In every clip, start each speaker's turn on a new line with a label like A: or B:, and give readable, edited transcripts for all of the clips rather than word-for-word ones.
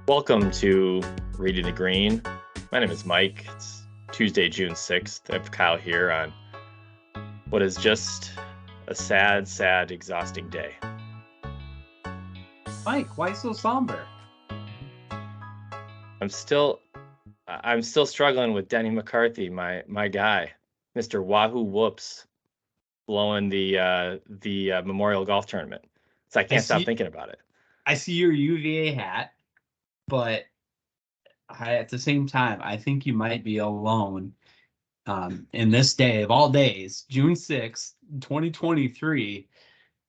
A: Welcome to Reading the Green. My name is Mike. It's Tuesday, June 6th. I have Kyle here on what is just a sad, exhausting day.
B: Mike, why so somber?
A: I'm still struggling with Denny McCarthy, my guy, Mr. Wahoo-Whoops, blowing the Memorial Golf Tournament. So I can't stop thinking about it.
B: I see your UVA hat, but at the same time, I think you might be alone in this day of all days, June 6th, 2023,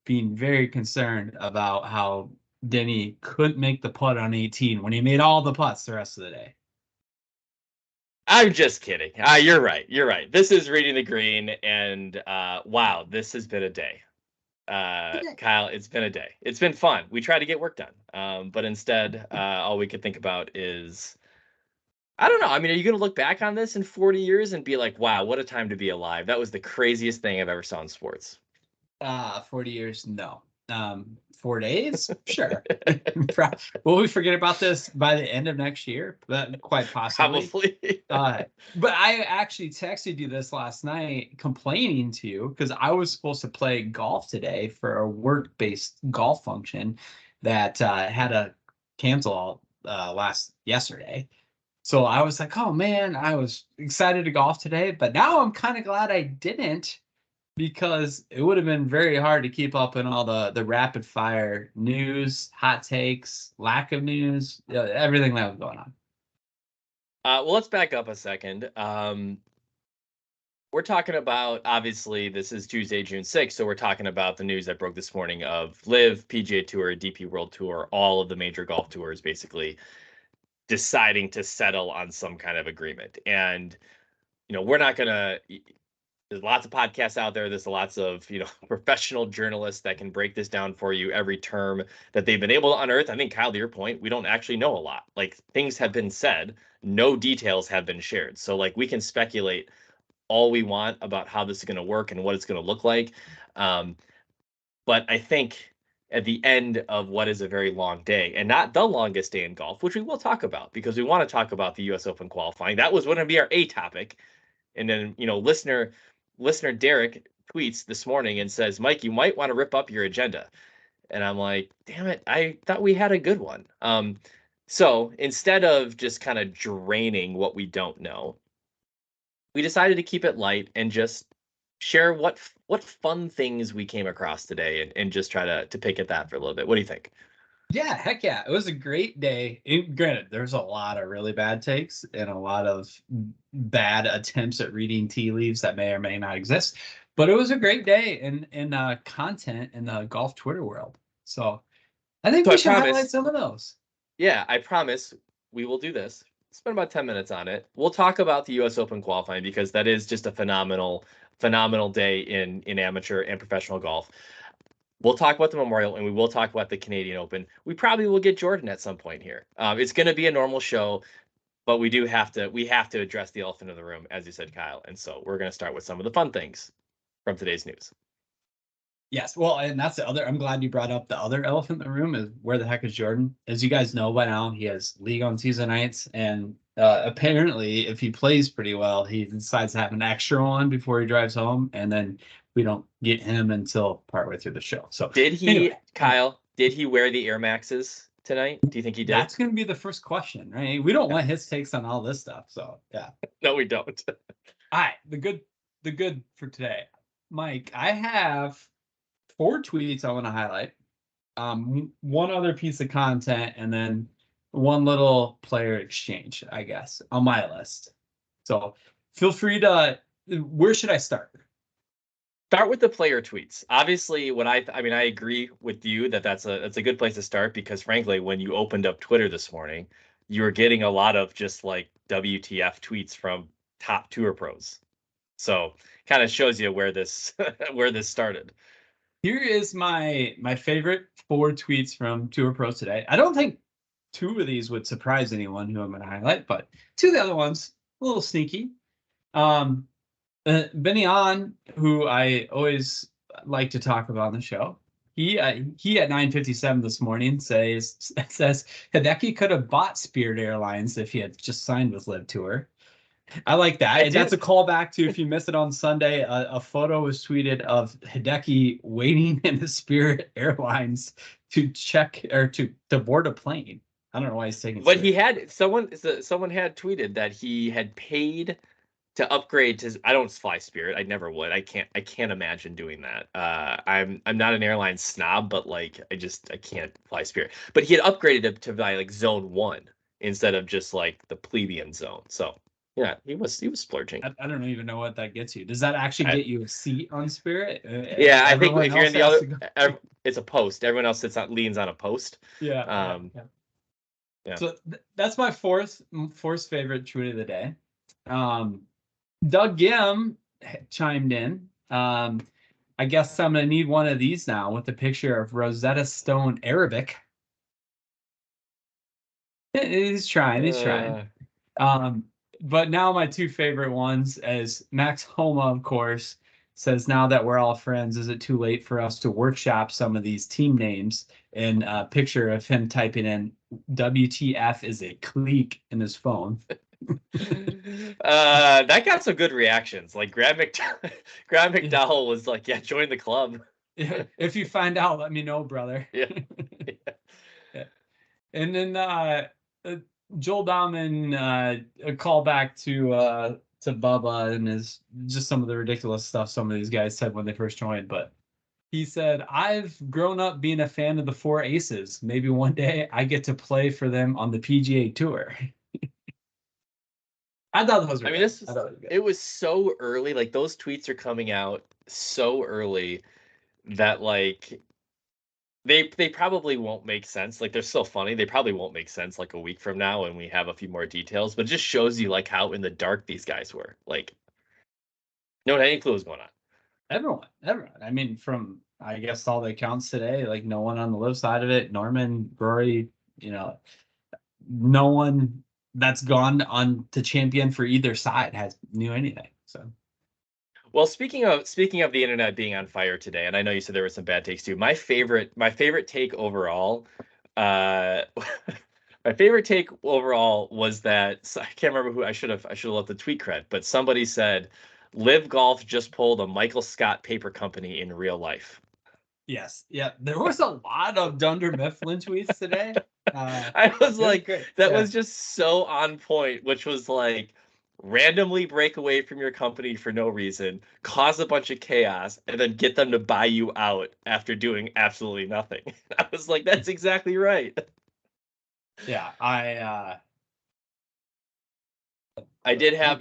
B: being very concerned about how Denny couldn't make the putt on 18 when he made all the putts the rest of the day.
A: I'm just kidding. You're right. This is Reading the Green, and wow, this has been a day. Kyle, it's been a day. It's been fun. We tried to get work done, but instead, all we could think about is, I don't know. I mean, are you going to look back on this in 40 years and be like, wow, what a time to be alive? That was the craziest thing I've ever saw in sports.
B: 40 years, no. 4 days, sure. Will we forget about this by the end of next year? Quite possibly.
A: Probably.
B: But I actually texted you this last night complaining to you because I was supposed to play golf today for a work-based golf function that had to cancel yesterday. So I was like, oh man, I was excited to golf today, but now I'm kind of glad I didn't, because it would have been very hard to keep up in all the rapid fire news, hot takes, lack of news, everything that was going on.
A: Well, let's back up a second. We're talking about, obviously, this is Tuesday, June 6th, so we're talking about the news that broke this morning of LIV, PGA Tour, DP World Tour, all of the major golf tours basically deciding to settle on some kind of agreement. And, we're not going to, there's lots of podcasts out there. There's lots of, professional journalists that can break this down for you, every term that they've been able to unearth. I think, Kyle, to your point, we don't actually know a lot. Like, things have been said, no details have been shared. So, like, we can speculate all we want about how this is going to work and what it's going to look like. But I think at the end of what is a very long day, and not the longest day in golf, which we will talk about because we want to talk about the U.S. Open qualifying. That was going to be our A topic. And then, listener Derek tweets this morning and says, Mike, you might want to rip up your agenda. And I'm like, damn it, I thought we had a good one. So instead of just kind of draining what we don't know, we decided to keep it light and just share what fun things we came across today and just try to pick at that for a little bit. What do you think?
B: Yeah, heck yeah. It was a great day. Granted, there's a lot of really bad takes and a lot of bad attempts at reading tea leaves that may or may not exist. But it was a great day in content in the golf Twitter world. So I think we should highlight some of those.
A: Yeah, I promise we will do this. Spend about 10 minutes on it. We'll talk about the U.S. Open qualifying because that is just a phenomenal day in amateur and professional golf. We'll talk about the Memorial, and we will talk about the Canadian Open. We probably will get Jordan at some point here. It's going to be a normal show, but we have to address the elephant in the room, as you said, Kyle. And so we're going to start with some of the fun things from today's news.
B: Yes, well, and that's the other. I'm glad you brought up the other elephant in the room is where the heck is Jordan? As you guys know by now, he has league on Tuesday nights, and apparently, if he plays pretty well, he decides to have an extra one before he drives home, and then we don't get him until partway through the show. So
A: anyway, Kyle? Did he wear the Air Maxes tonight? Do you think he did?
B: That's going to be the first question, right? We don't want his takes on all this stuff, so yeah.
A: No, we don't.
B: All right, the good for today, Mike. I have 4 tweets I want to highlight, one other piece of content, and then one little player exchange, I guess, on my list. So feel free to, where should I start?
A: Start with the player tweets. Obviously, I agree with you that's a good place to start because, frankly, when you opened up Twitter this morning, you were getting a lot of just like WTF tweets from top tour pros. So kind of shows you where this started.
B: Here is my favorite 4 tweets from Tour Pros today. I don't think 2 of these would surprise anyone who I'm going to highlight, but 2 of the other ones, a little sneaky. Benny On, who I always like to talk about on the show, he at 9:57 this morning says Hideki could have bought Spirit Airlines if he had just signed with Live Tour. I like that. And that's a callback to, if you missed it on Sunday, a photo was tweeted of Hideki waiting in the Spirit Airlines to check or to board a plane. I don't know why he's taking.
A: But Spirit. He had someone had tweeted that he had paid to upgrade to. I don't fly Spirit. I never would. I can't imagine doing that. I'm not an airline snob, but like I can't fly Spirit. But he had upgraded to buy like Zone 1 instead of just like the plebeian zone. So yeah, he was splurging.
B: I don't even know what that gets you. Does that actually get you a seat on Spirit?
A: Yeah, I think if you're in the other, it's a post. Everyone else leans on a post.
B: Yeah. Yeah. So that's my fourth favorite tweet of the day. Doug Gim chimed in. I guess I'm gonna need one of these now with the picture of Rosetta Stone Arabic. He's trying. But now my two favorite ones, as Max Homa, of course, says, now that we're all friends, is it too late for us to workshop some of these team names? And a picture of him typing in WTF is a clique in his phone.
A: That got some good reactions. Like Graham McDowell was like, yeah, join the club.
B: If you find out, let me know, brother.
A: Yeah.
B: And then Joel Dahman, a callback to Bubba and his just some of the ridiculous stuff some of these guys said when they first joined. But he said, I've grown up being a fan of the Four Aces. Maybe one day I get to play for them on the PGA Tour. I thought those were
A: it was so early. Like those tweets are coming out so early that like they probably won't make sense. Like they're still funny. They probably won't make sense like a week from now when we have a few more details. But it just shows you like how in the dark these guys were. Like no one had any clue what was going on.
B: Everyone. I mean, from I guess all the accounts today, like no one on the live side of it. Norman, Rory, no one that's gone on to champion for either side knew anything. So.
A: Well, speaking of the internet being on fire today, and I know you said there were some bad takes too. My favorite take overall, my favorite take overall was that I can't remember who I should have let the tweet cred, but somebody said, "Live Golf just pulled a Michael Scott paper company in real life."
B: Yes, yeah, there was a lot of Dunder Mifflin tweets today.
A: I was like, that was just so on point, which was like, randomly break away from your company for no reason, cause a bunch of chaos, and then get them to buy you out after doing absolutely nothing. I was like, that's exactly right.
B: Yeah,
A: I did have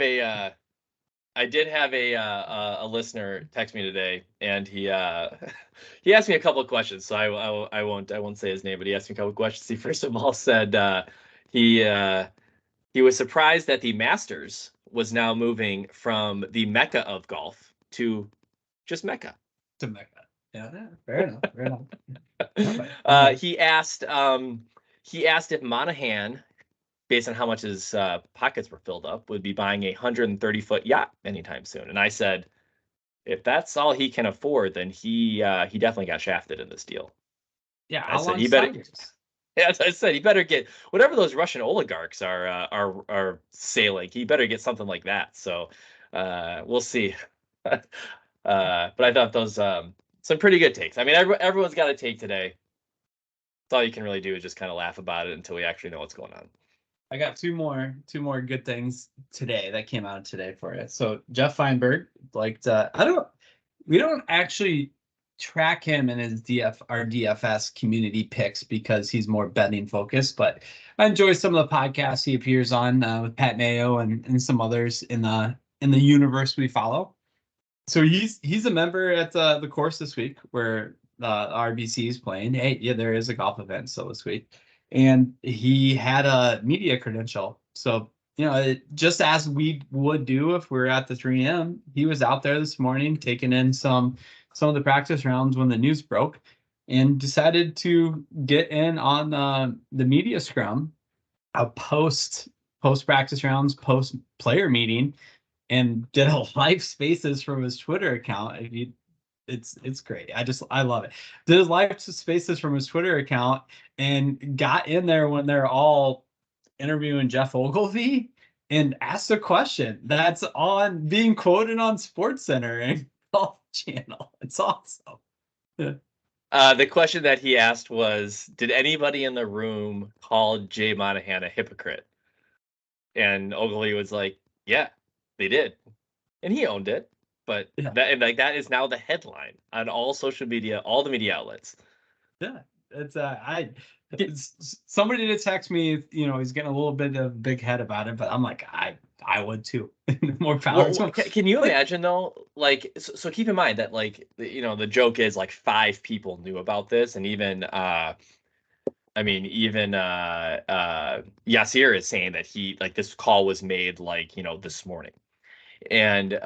A: a listener text me today, and he asked me a couple of questions. So I won't say his name, but he asked me a couple of questions. He first of all said he was surprised that the Masters was now moving from the Mecca of golf to just Mecca.
B: To Mecca. Yeah, fair enough.
A: He asked if Monahan, based on how much his pockets were filled up, would be buying a 130-foot yacht anytime soon. And I said, if that's all he can afford, then he definitely got shafted in this deal.
B: Yeah,
A: I said he better. Yeah, as I said, he better get whatever those Russian oligarchs are sailing. He better get something like that. So we'll see. But I thought those some pretty good takes. I mean, everyone's got a take today. That's all you can really do is just kind of laugh about it until we actually know what's going on.
B: I got two more good things today that came out today for you. So Jeff Feinberg liked. We don't actually track him in his our DFS community picks because he's more betting focused, but I enjoy some of the podcasts he appears on with Pat Mayo and some others in the universe we follow. So he's a member at the course this week where RBC is playing. Hey, yeah, there is a golf event still this week, and he had a media credential. So just as we would do if we were at the 3M, he was out there this morning taking in some of the practice rounds when the news broke, and decided to get in on the media scrum, a post practice rounds, post player meeting, and did a live spaces from his Twitter account. It's great. I love it. Did his live spaces from his Twitter account and got in there when they're all interviewing Jeff Ogilvy and asked a question that's on being quoted on SportsCenter and Golf Channel. It's awesome.
A: The question that he asked was, did anybody in the room call Jay Monahan a hypocrite? And Ogilvy was like, yeah, they did. And he owned it. But that is now the headline on all social media, all the media outlets.
B: Yeah. Somebody did text me, he's getting a little bit of a big head about it, but I'm like, I would too. More power to him.
A: Can you imagine though? Like, so keep in mind that the joke is like 5 people knew about this, and even Yasir is saying that he this call was made this morning, and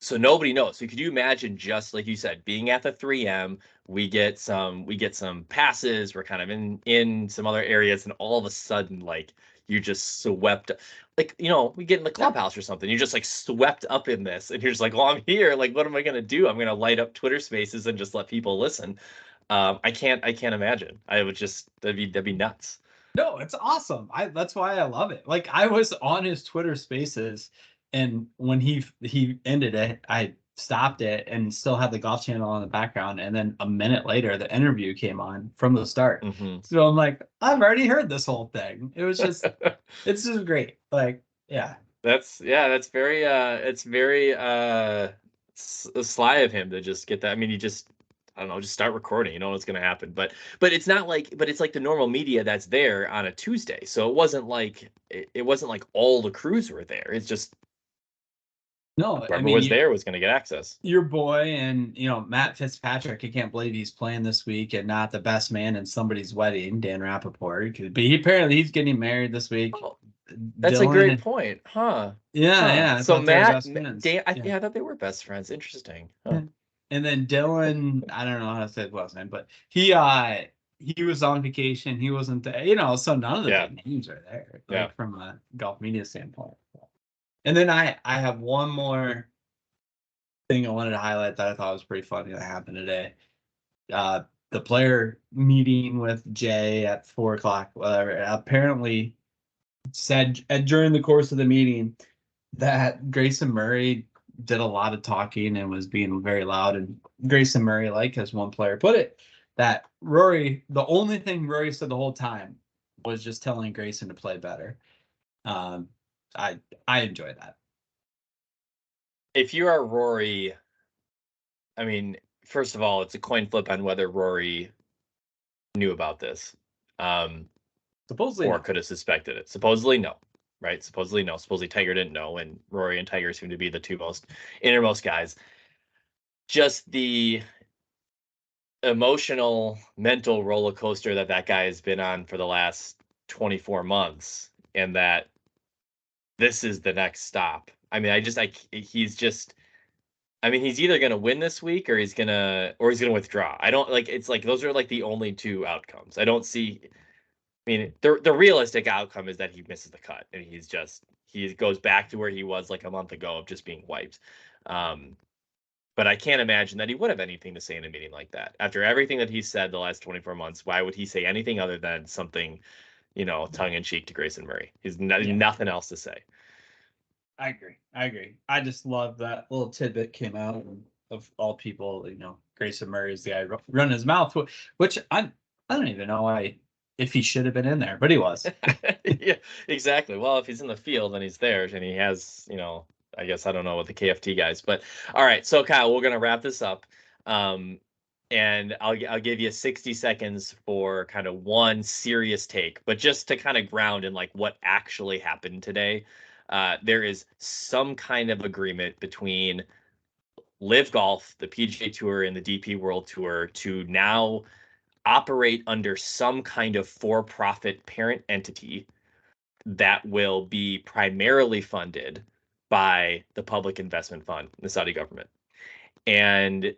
A: so nobody knows. So could you imagine, just like you said, being at the 3M, we get some passes, we're kind of in some other areas, and all of a sudden you're just swept, we get in the clubhouse or something, you're just swept up in this, and you're just like, well, I'm here, what am I gonna do? I'm gonna light up Twitter Spaces and just let people listen. I can't imagine. That'd be nuts.
B: No, it's awesome. That's why I love it. I was on his Twitter Spaces, and when he ended it, I stopped it and still had the Golf Channel on the background. And then a minute later, the interview came on from the start.
A: Mm-hmm.
B: So I'm like, I've already heard this whole thing. It was just, it's just great. Yeah.
A: That's very it's very sly of him to just get that. I mean, he just, I don't know, just start recording. You know what's going to happen. But it's not but it's like the normal media that's there on a Tuesday. So it wasn't like all the crews were there. It's just whoever was there was going to get access.
B: Your boy and Matt Fitzpatrick, I can't believe he's playing this week and not the best man in somebody's wedding, Dan Rappaport. But he's getting married this week.
A: Oh, that's Dylan, a great point, huh?
B: Yeah.
A: So Matt, Dan, I thought they were best friends. Interesting. Huh.
B: And then Dylan, I don't know how to say his last name, but he was on vacation. He wasn't there, so none of the big names are there, from a golf media standpoint. And then I have one more thing I wanted to highlight that I thought was pretty funny that happened today. The player meeting with Jay at 4:00, whatever, apparently said during the course of the meeting that Grayson Murray did a lot of talking and was being very loud. And Grayson Murray, as one player put it, that Rory, the only thing Rory said the whole time was just telling Grayson to play better. I enjoy that.
A: If you are Rory, I mean, first of all, it's a coin flip on whether Rory knew about this.
B: Supposedly,
A: or could have suspected it. Supposedly, no. Right? Supposedly, no. Supposedly, Tiger didn't know, and Rory and Tiger seem to be the two most innermost guys. Just the emotional, mental roller coaster that guy has been on for the last 24 months, and that this is the next stop. I mean, he's either going to win this week or he's going to withdraw. I don't it's those are the only two outcomes. I don't see. I mean, the realistic outcome is that he misses the cut and he goes back to where he was a month ago of just being wiped. But I can't imagine that he would have anything to say in a meeting like that. After everything that he said the last 24 months, why would he say anything other than something, tongue-in-cheek to Grayson Murray? He's nothing else to say.
B: I agree. I just love that little tidbit came out of all people. Grayson Murray is the guy running his mouth, which I don't even know if he should have been in there, but he was.
A: Yeah, exactly. Well, if he's in the field and he's there and he has, I guess I don't know what the KFT guys, but all right. So Kyle, we're gonna wrap this up, and I'll give you 60 seconds for kind of one serious take, but just to kind of ground in what actually happened today. There is some kind of agreement between Live Golf, the PGA Tour, and the DP World Tour to now operate under some kind of for-profit parent entity that will be primarily funded by the Public Investment Fund, the Saudi government. And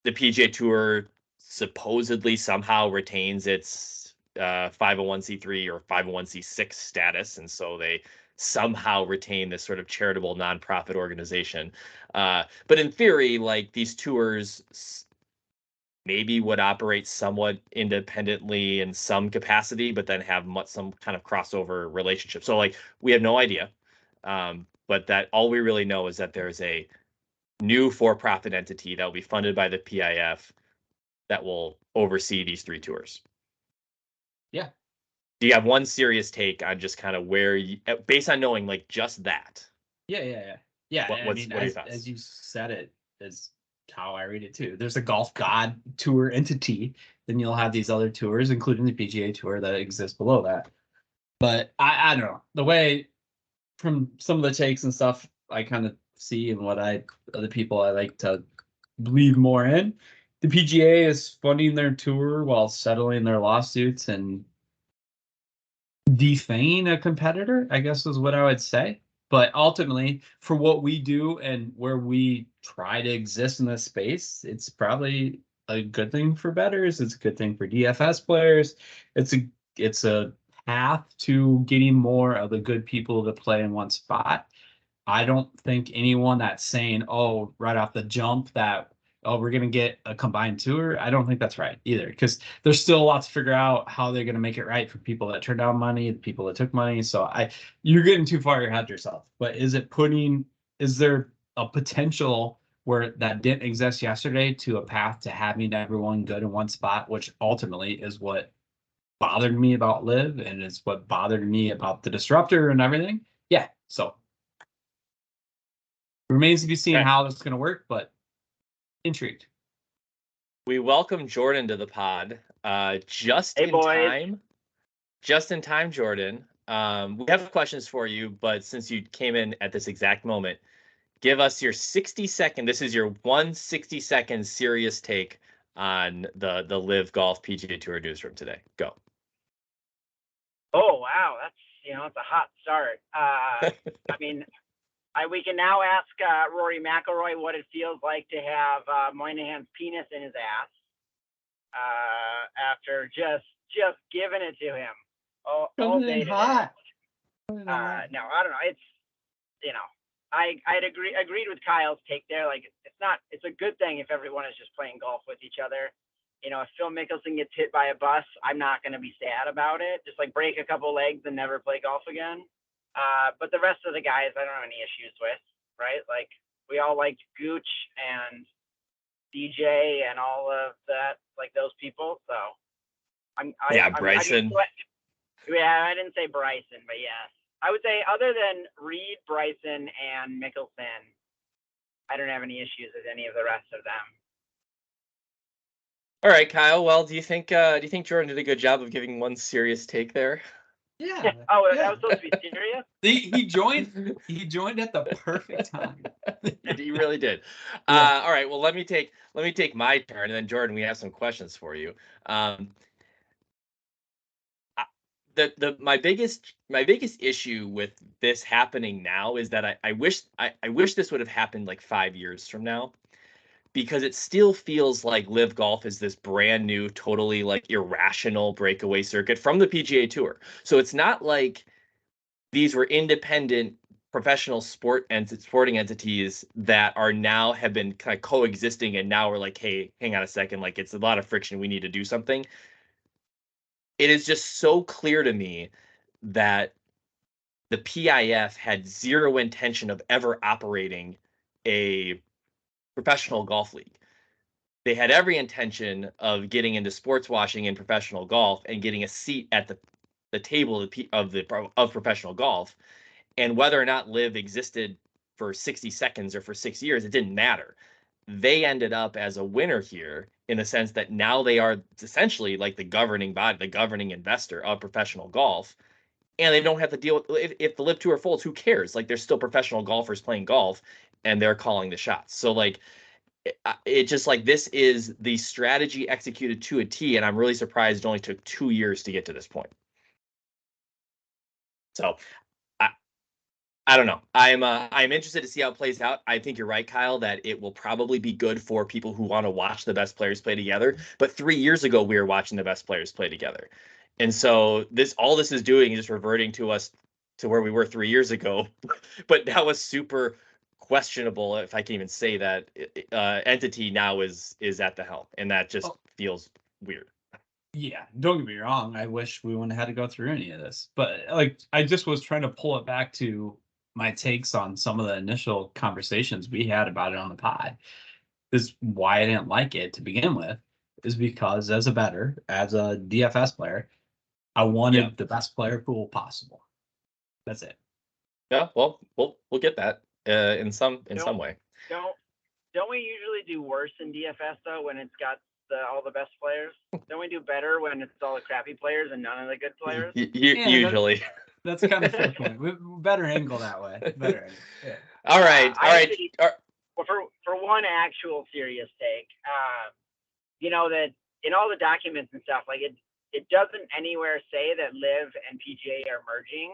A: the PGA Tour supposedly somehow retains its 501c3 or 501c6 status, and so they somehow retain this sort of charitable nonprofit organization. But in theory, like these tours maybe would operate somewhat independently in some capacity, but then have some kind of crossover relationship. So like we have no idea. But that all we really know is that there's a new for-profit entity that will be funded by the PIF that will oversee these 3 tours.
B: Yeah.
A: Do you have one serious take on just kind of where you, based on knowing like just that?
B: Yeah.
A: What
B: As you said it, is how I read it too. There's a golf god tour entity, then you'll have these other tours, including the PGA Tour, that exist below that. But I don't know, the way from some of the takes and stuff I kind of see, and what other people I like to believe more in, the PGA is funding their tour while settling their lawsuits and defaming a competitor, I guess is what I would say. But ultimately, for what we do and where we try to exist in this space, it's probably a good thing for bettors. It's a good thing for DFS players. It's a path to getting more of the good people to play in one spot. I don't think anyone that's saying, oh, right off the jump that, oh, we're going to get a combined tour. I don't think that's right either, because there's still a lot to figure out how they're going to make it right for people that turned down money, the people that took money. So you're getting too far ahead of yourself. But is there a potential where that didn't exist yesterday to a path to having everyone good in one spot, which ultimately is what bothered me about Live and is what bothered me about the disruptor and everything? Yeah. So remains to be seen how it's going to work, but intrigued.
A: We welcome Jordan to the pod. Just in time, Jordan. We have questions for you, but since you came in at this exact moment, give us your 60-second. This is your 160-second serious take on the Live Golf PGA Tour newsroom today. Go.
C: Oh wow, it's a hot start. I mean, we can now ask Rory McIlroy what it feels like to have Moynihan's penis in his ass after just giving it to him all day hot. No, I don't know. It's I'd agreed with Kyle's take there. Like it's a good thing if everyone is just playing golf with each other. If Phil Mickelson gets hit by a bus, I'm not going to be sad about it. Just like break a couple legs and never play golf again. But the rest of the guys, I don't have any issues with, right? Like we all liked Gooch and DJ and all of that, like those people. So
A: Bryson.
C: I didn't say Bryson, but yes, I would say other than Reed, Bryson, and Mickelson, I don't have any issues with any of the rest of them.
A: All right, Kyle. Well, do you think Jordan did a good job of giving one serious take there?
B: Yeah.
C: Oh, that was supposed to be serious?
B: He joined at the perfect time.
A: He really did.
B: Yeah.
A: All right. Well, let me take my turn, and then Jordan, we have some questions for you. My biggest issue with this happening now is that I wish this would have happened like 5 years from now, because it still feels like Live Golf is this brand new, totally like irrational breakaway circuit from the PGA Tour. So it's not like these were independent professional sporting entities that are now have been kind of coexisting, and now we're like, hey, hang on a second, like it's a lot of friction, we need to do something. It is just so clear to me that the PIF had zero intention of ever operating a professional golf league. They had every intention of getting into sports washing in professional golf and getting a seat at the table of professional golf. And whether or not Live existed for 60 seconds or for 6 years, it didn't matter. They ended up as a winner here in the sense that now they are essentially like the governing body, the governing investor of professional golf. And they don't have to deal with, if the Live Tour folds, who cares? Like, there's still professional golfers playing golf and they're calling the shots. So like, it just like, this is the strategy executed to a T, and I'm really surprised it only took 2 years to get to this point. So I don't know. I'm interested to see how it plays out. I think you're right, Kyle, that it will probably be good for people who want to watch the best players play together. But 3 years ago, we were watching the best players play together. And so all this is doing is just reverting to us to where we were 3 years ago, but that was super questionable, if I can even say that. Entity now is at the helm, and that just feels weird.
B: Yeah, don't get me wrong. I wish we wouldn't have had to go through any of this, but like I just was trying to pull it back to my takes on some of the initial conversations we had about it on the pod. Is why I didn't like it to begin with, is because as a DFS player, I wanted the best player pool possible. That's it.
A: Yeah, well, we'll get that in some way.
C: Don't we usually do worse in DFS though when it's got all the best players? Don't we do better when it's all the crappy players and none of the good players?
A: Usually.
B: That's kind of fair point. Better angle that way. Better angle. Yeah.
A: All right.
C: Well, for one actual serious take, that in all the documents and stuff, like it doesn't anywhere say that Live and PGA are merging.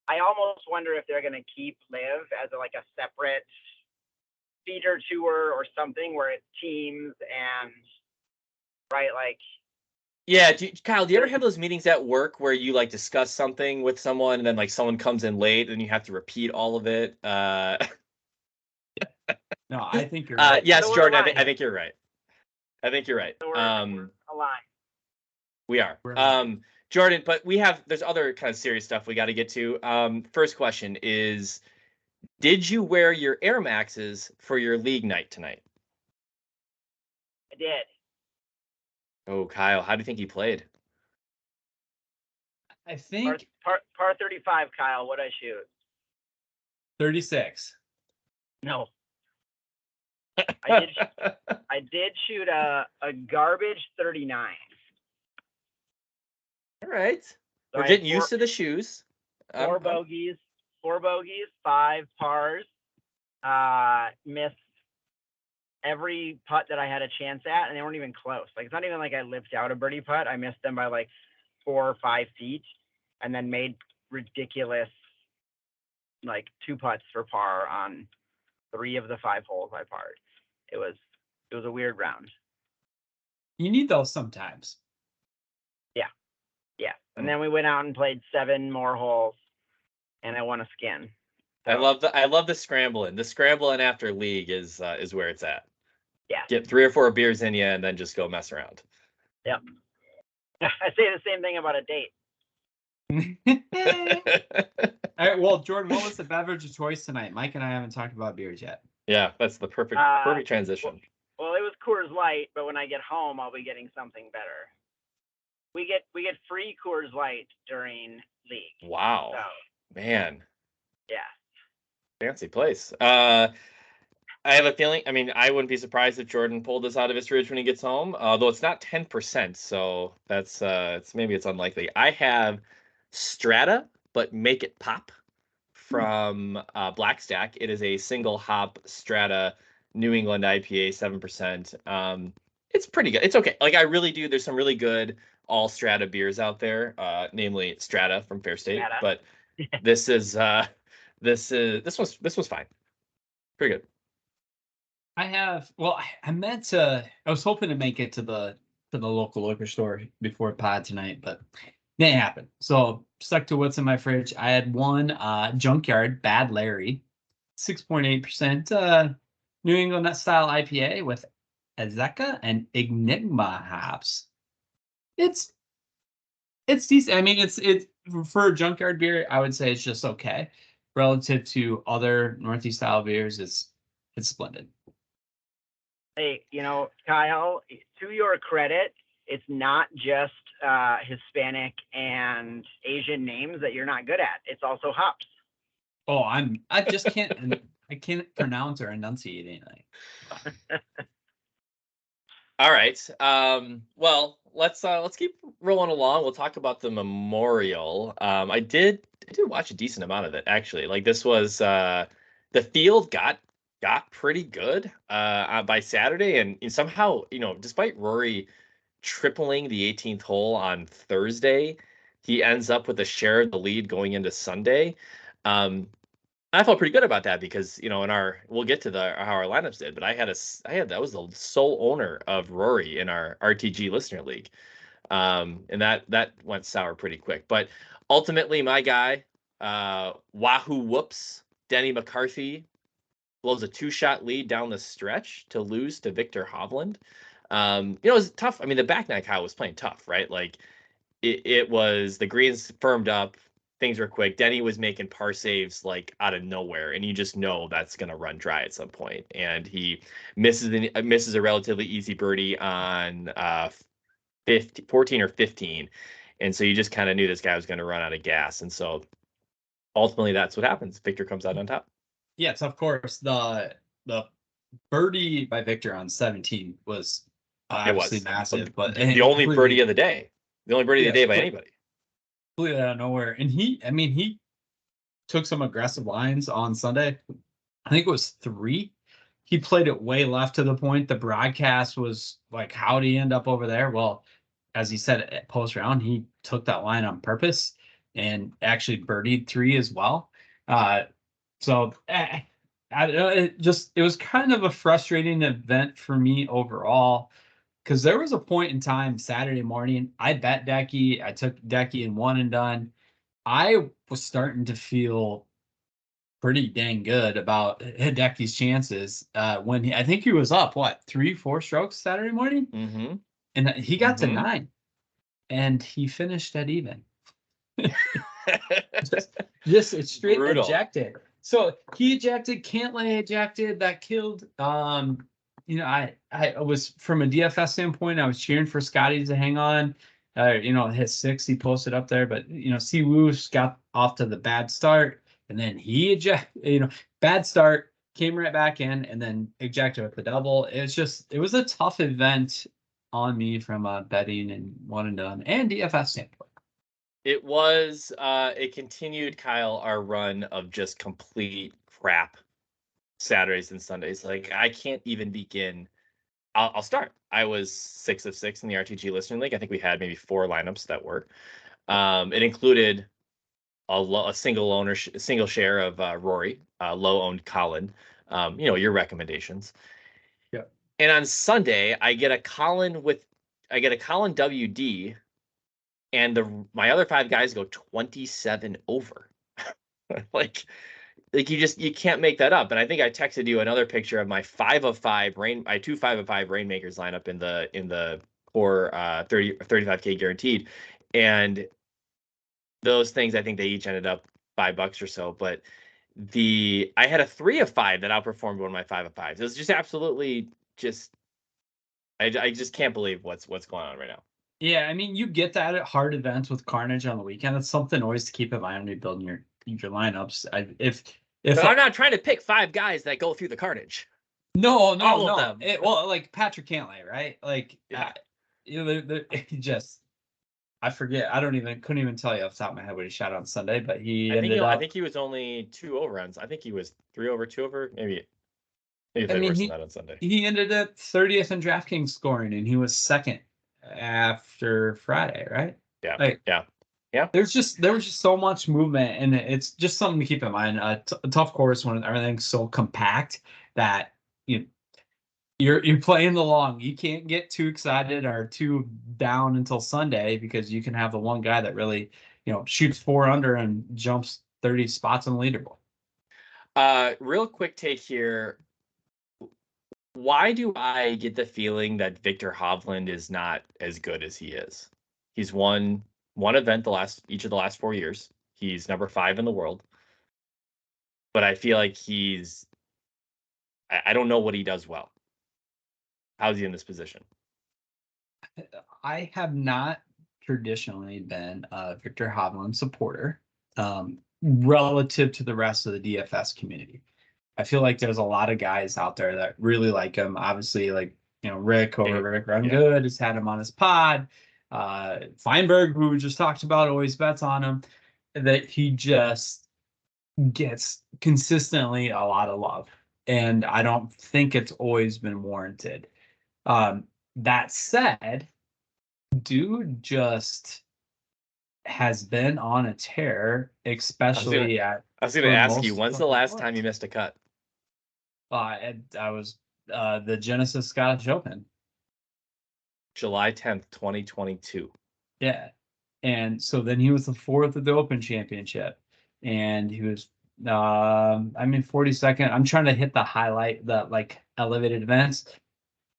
C: I almost wonder if they're going to keep Live as a separate feeder tour or something where it's teams and right, like.
A: Yeah, Kyle, do you ever have those meetings at work where you discuss something with someone and then someone comes in late and you have to repeat all of it?
B: No, I think you're right.
A: Yes, so Jordan, I think you're right. So
C: we're aligned.
A: We are. Jordan, but there's other kind of serious stuff we got to get to. First question is, did you wear your Air Maxes for your league night tonight?
C: I did.
A: Oh, Kyle, how do you think he played?
B: I think
C: par 35, Kyle. What'd I shoot?
B: 36.
C: No. I did shoot a garbage 39.
A: All right.
C: So
A: we're getting used to the shoes.
C: Four bogeys, 5 pars. Missed every putt that I had a chance at, and they weren't even close. It's not even like I lived out a birdie putt. I missed them by 4 or 5 feet, and then made ridiculous 2 putts for par on 3 of the 5 holes I parred. It was a weird round.
B: You need those sometimes.
C: Yeah. And then we went out and played 7 more holes, and I won a skin.
A: So. I love the scrambling. The scrambling after league is where it's at.
C: Yeah.
A: Get 3 or 4 beers in you and then just go mess around.
C: Yep. I say the same thing about a date.
B: All right, well, Jordan, what was the beverage of choice tonight? Mike and I haven't talked about beers yet.
A: Yeah, that's the perfect transition.
C: Well, it was Coors Light, but when I get home, I'll be getting something better. We get free Coors Light during league.
A: Wow,
C: so,
A: man.
C: Yeah.
A: Fancy place. I have a feeling. I mean, I wouldn't be surprised if Jordan pulled this out of his fridge when he gets home. Though it's not 10%, so that's it's unlikely. I have Strata, but make it pop from Blackstack. It is a single hop Strata New England IPA, 7%. It's pretty good. It's okay. I really do. There's some really good all Strata beers out there, namely Strata from Fair State. Strata. But this was fine. Pretty good.
B: I was hoping to make it to the local liquor store before pod tonight, but didn't happen. So stuck to what's in my fridge. I had one Junkyard Bad Larry, 6.8% New England style IPA with Azeka and Enigma hops. It's decent. I mean, it's for a Junkyard beer, I would say it's just okay. Relative to other Northeast style beers, it's splendid.
C: Hey, Kyle, to your credit, it's not just Hispanic and Asian names that you're not good at. It's also hops.
B: Oh, I just can't I can't pronounce or enunciate anything.
A: All right. Well, let's keep rolling along. We'll talk about the Memorial. I did watch a decent amount of it, actually. This was the field got pretty good by Saturday, and somehow, despite Rory tripling the 18th hole on Thursday, he ends up with a share of the lead going into Sunday. I felt pretty good about that because, we'll get to how our lineups did, but I was the sole owner of Rory in our RTG listener league. And that went sour pretty quick, but ultimately my guy Wahoo-Whoops, Denny McCarthy blows a 2-shot lead down the stretch to lose to Victor Hovland. It was tough. I mean, the back nine Kyle was playing tough, right? Like it was, the greens firmed up, things were quick. Denny was making par saves like out of nowhere, and you just know that's going to run dry at some point. And he misses a relatively easy birdie on 14 or 15. And so you just kind of knew this guy was going to run out of gas. And so ultimately that's what happens. Victor comes out on top.
B: Yes, of course. The birdie by Victor on 17 was obviously massive, but
A: the only birdie of the day. The only birdie of the day by anybody.
B: Completely out of nowhere. And he took some aggressive lines on Sunday. I think it was 3. He played it way left to the point. The broadcast was like, how'd he end up over there? Well, as he said at post round, he took that line on purpose and actually birdied 3 as well. So I don't know, it was kind of a frustrating event for me overall, because there was a point in time Saturday morning, I bet Decky. I took Decky in one and done. I was starting to feel pretty dang good about Hidecky's chances when I think he was up, 3-4 strokes Saturday morning?
A: Mm-hmm.
B: And he got to 9, and he finished at even. just straight
A: brutal.
B: Ejected. So he ejected, Cantlay ejected, that killed. I was, from a DFS standpoint, I was cheering for Scotty to hang on. Hit 6, he posted up there, but Siwoo got off to the bad start, and then he ejected. Bad start, came right back in, and then ejected with the double. It was a tough event on me from a betting and one and done and DFS standpoint.
A: It was, it continued, Kyle, our run of just complete crap Saturdays and Sundays. Like, I can't even begin. I'll start. I was 6 of 6 in the RTG Listening League. I think we had maybe 4 lineups that worked. It included a single share of Rory, low-owned Colin. Your recommendations.
B: Yeah.
A: And on Sunday, I get a Colin WD, and my other 5 guys go 27 over. like you can't make that up. And I think I texted you another picture of my 5 of 5 my 2 5 of 5 Rainmakers lineup in the core 35K guaranteed. And those things, I think they each ended up $5 or so. But I had a 3 of 5 that outperformed one of my 5 of 5s. It was just absolutely I just can't believe what's going on right now.
B: Yeah, I mean, you get that at hard events with Carnage on the weekend. It's something always to keep in mind when you're building your lineups.
A: But I'm not trying to pick 5 guys that go through the Carnage.
B: No.
A: All of them.
B: Like Patrick Cantlay, right? Like, yeah. I forget. Couldn't even tell you off the top of my head what he shot on Sunday, but I
A: think he was only 2 overruns. I think he was 3 over, 2 over, maybe worse than that on Sunday.
B: He ended at 30th in DraftKings scoring, and he was 2nd after Friday, right?
A: Yeah. Yeah.
B: There was just so much movement, and it's just something to keep in mind. A tough course when everything's so compact that you're playing the long. You can't get too excited or too down until Sunday, because you can have the one guy that really shoots 4 under and jumps 30 spots on the leaderboard.
A: Real quick take here. Why do I get the feeling that Victor Hovland is not as good as he is? He's won one event each of the last 4 years. He's number 5 in the world. But I feel like I don't know what he does well. How's he in this position?
B: I have not traditionally been a Victor Hovland supporter relative to the rest of the DFS community. I feel like there's a lot of guys out there that really like him. Obviously, like, Rick Run Good has had him on his pod. Feinberg, who we just talked about, always bets on him. That he just gets consistently a lot of love. And I don't think it's always been warranted. That said, dude just has been on a tear, especially
A: I was going to ask you, when's the last time you missed a cut?
B: I was the Genesis Scottish Open.
A: July 10th, 2022.
B: Yeah. And so then he was the 4th of the Open Championship. and he was, I'm in 42nd. I'm trying to hit the highlight, the like elevated events.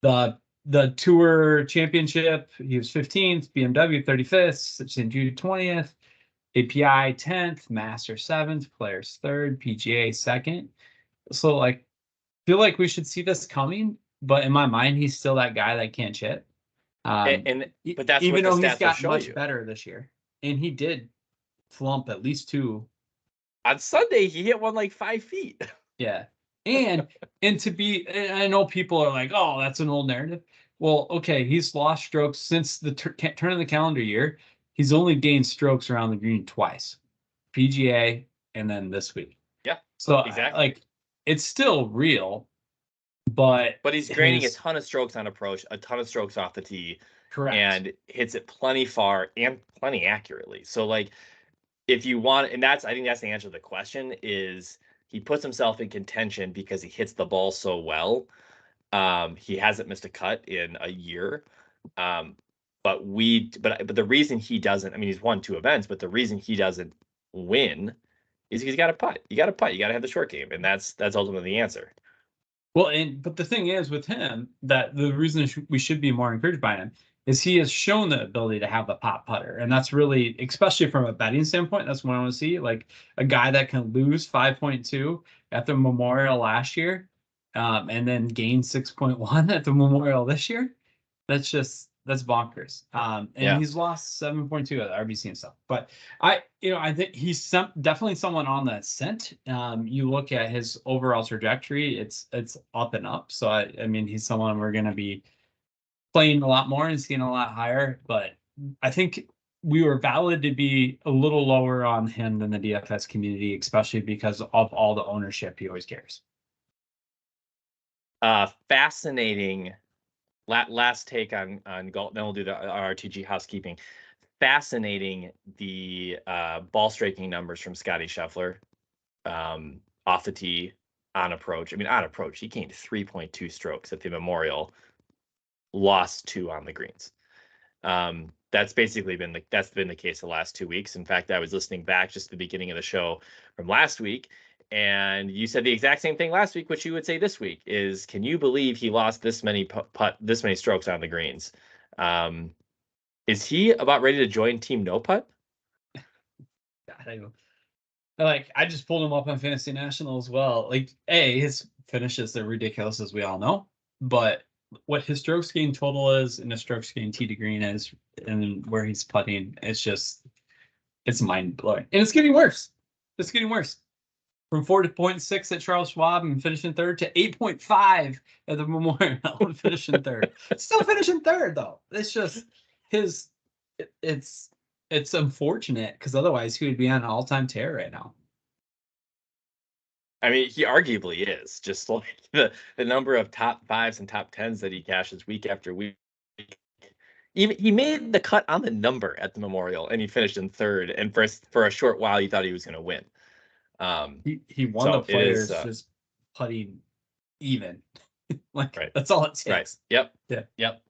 B: The Tour Championship, he was 15th, BMW 35th, St. Jude 20th, API 10th, Master 7th, Players 3rd, PGA 2nd. So like, feel like we should see this coming, but in my mind, he's still that guy that can't chip.
A: But that's
B: Even
A: what the
B: though he's
A: stats will
B: got
A: show
B: much
A: you.
B: better this year, and he did flump at least 2.
A: On Sunday, he hit one like 5 feet.
B: Yeah, and to be, and I know people are like, oh, that's an old narrative. Well, okay, he's lost strokes since the turn of the calendar year. He's only gained strokes around the green twice, PGA, and then this week.
A: Yeah,
B: so
A: exactly.
B: like, it's still real, but
A: he's gaining a ton of strokes on approach, a ton of strokes off the tee,
B: correct,
A: and hits it plenty far and plenty accurately. So like, if you want, and I think that's the answer to the question, is he puts himself in contention because he hits the ball so well. He hasn't missed a cut in a year. But the reason he doesn't, I mean, he's won 2 events, but the reason he doesn't win is he's got to putt. You got to putt. You got to have the short game, and that's ultimately the answer.
B: Well, but the thing is with him, that the reason we should be more encouraged by him is he has shown the ability to have the pop putter, and that's really, especially from a betting standpoint, that's what I want to see. Like a guy that can lose 5.2 at the Memorial last year, and then gain 6.1 at the Memorial this year. That's bonkers. And he's lost 7.2 at the RBC and stuff. But I think he's definitely someone on that scent. You look at his overall trajectory, it's up and up. So I mean, he's someone we're going to be playing a lot more and seeing a lot higher. But I think we were valid to be a little lower on him than the DFS community, especially because of all the ownership he always carries.
A: Fascinating. Last take on golf, then we'll do the RTG housekeeping. Fascinating, the ball striking numbers from Scotty Scheffler, off the tee, on approach. I mean, on approach, he gained 3.2 strokes at the Memorial, lost 2 on the greens. That's basically been the case the last 2 weeks. In fact, I was listening back just at the beginning of the show from last week, and you said the exact same thing last week, which you would say this week is, can you believe he lost this many this many strokes on the greens? Is he about ready to join Team No Putt?
B: I just pulled him up on Fantasy National as well. Like, his finishes are ridiculous, as we all know, but what his strokes gain total is and his strokes gain tee to green is, and where he's putting, it's mind blowing, and it's getting worse. It's getting worse. From 4.6 at Charles Schwab and finishing 3rd to 8.5 at the Memorial and finishing 3rd. Still finishing 3rd though. It's just it's unfortunate because otherwise he would be on an all-time tear right now.
A: I mean, he arguably is, just like the number of top 5s and top 10s that he cashes week after week. He made the cut on the number at the Memorial, and he finished in 3rd. And for a short while, you thought he was going to win.
B: He won the Players just putting even. Like, right. That's all it takes.
A: Right. Yep.
B: Yeah.
A: Yep.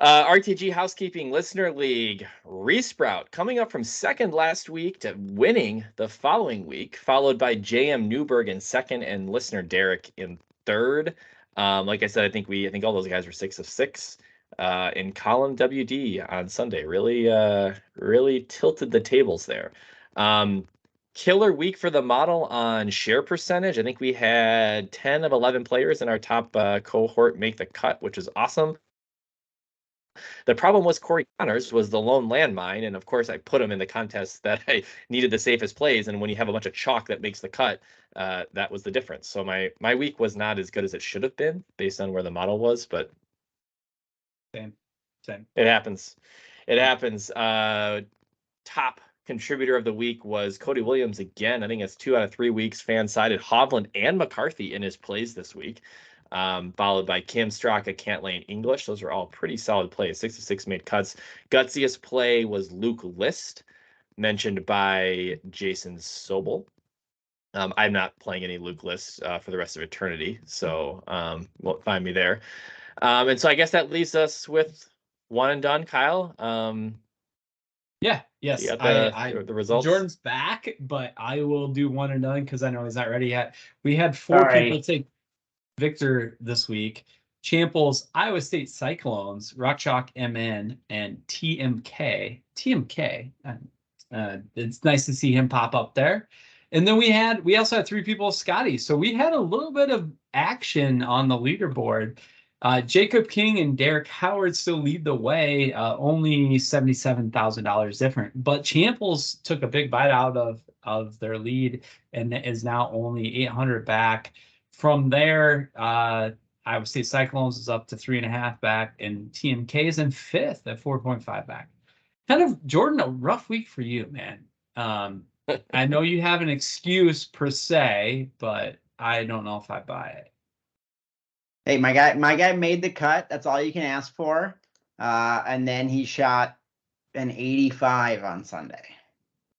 A: RTG housekeeping listener league Resprout coming up from 2nd last week to winning the following week, followed by JM Newberg in 2nd and listener Derek in 3rd. Like I said, I think all those guys were 6 of 6. In Colin WD on Sunday really tilted the tables there. Killer week for the model on share percentage. I think we had 10 of 11 players in our top cohort make the cut, which is awesome. The problem was Corey Connors was the lone landmine, and of course I put him in the contest that I needed the safest plays, and when you have a bunch of chalk that makes the cut, that was the difference. So my week was not as good as it should have been based on where the model was, but
B: same.
A: It happens. Top contributor of the week was Cody Williams again. I think it's 2 out of 3 weeks fan-sided Hovland and McCarthy in his plays this week. Followed by Kim, Straka, Cantlay, and English. Those are all pretty solid plays. 6 of 6 made cuts. Gutsiest play was Luke List, mentioned by Jason Sobel. I'm not playing any Luke List for the rest of eternity, so won't find me there. And so I guess that leaves us with one and done, Kyle.
B: Yeah, yes.
A: You got the results?
B: Jordan's back, but I will do one and done because I know he's not ready yet. We had 4
C: Sorry.
B: people take Victor this week. Champles, Iowa State Cyclones, Rock Chalk MN, and TMK. TMK. It's nice to see him pop up there. And then we also had 3 people, Scotty. So we had a little bit of action on the leaderboard. Jacob King and Derek Howard still lead the way, only $77,000 different. But Champles took a big bite out of their lead and is now only 800 back. From there, Iowa State Cyclones is up to 3.5 back, and TMK is in 5th at 4.5 back. Kind of, Jordan, a rough week for you, man. I know you have an excuse per se, but I don't know if I buy it.
D: Hey, my guy made the cut. That's all you can ask for. And then he shot an 85 on Sunday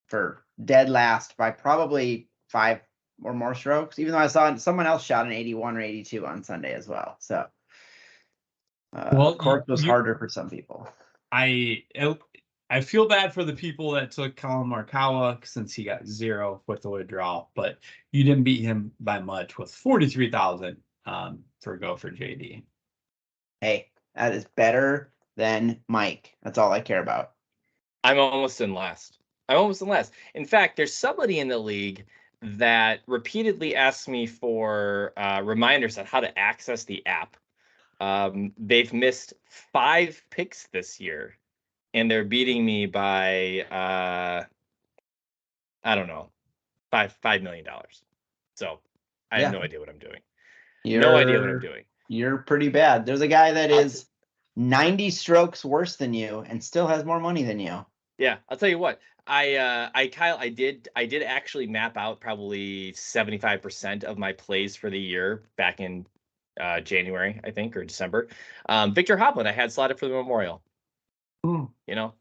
D: for dead last by probably 5 or more strokes, even though I saw someone else shot an 81 or 82 on Sunday as well. So, course was harder for some people.
B: I feel bad for the people that took Colin Morikawa since he got 0 with the withdrawal, but you didn't beat him by much with 43,000 for go for JD.
D: Hey, that is better than Mike. That's all I care about.
A: I'm almost in last. In fact, there's somebody in the league that repeatedly asks me for reminders on how to access the app. They've missed 5 picks this year, and they're beating me by I don't know, $5 million. So I have no idea what I'm doing. No idea what I'm doing.
D: You're pretty bad. There's a guy that is 90 strokes worse than you and still has more money than you.
A: Yeah, I'll tell you what. Kyle, I did actually map out probably 75% of my plays for the year back in January, I think, or December. Victor Hovland, I had slotted for the Memorial.
B: Ooh.
A: You know,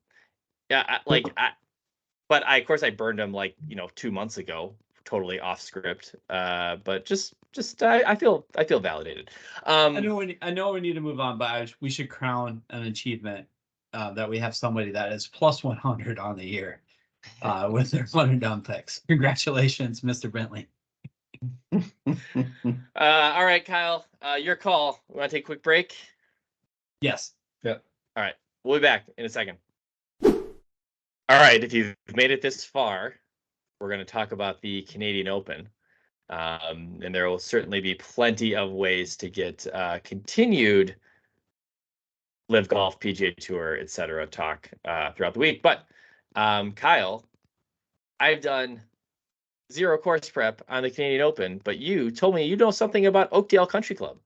A: yeah, but of course I burned him 2 months ago, totally off script. But I feel validated.
B: I know we need to move on, but we should crown an achievement that we have somebody that is plus 100 on the year with their one and done picks. Congratulations, Mr. Bentley.
A: All right, Kyle, your call. We want to take a quick break?
B: Yes.
A: Yep. All right, we'll be back in a second. All right, if you've made it this far, we're going to talk about the Canadian Open. And there will certainly be plenty of ways to get continued Live Golf, PGA Tour, etc. talk throughout the week. But Kyle, I've done 0 course prep on the Canadian Open, but you told me you know something about Oakdale Country Club.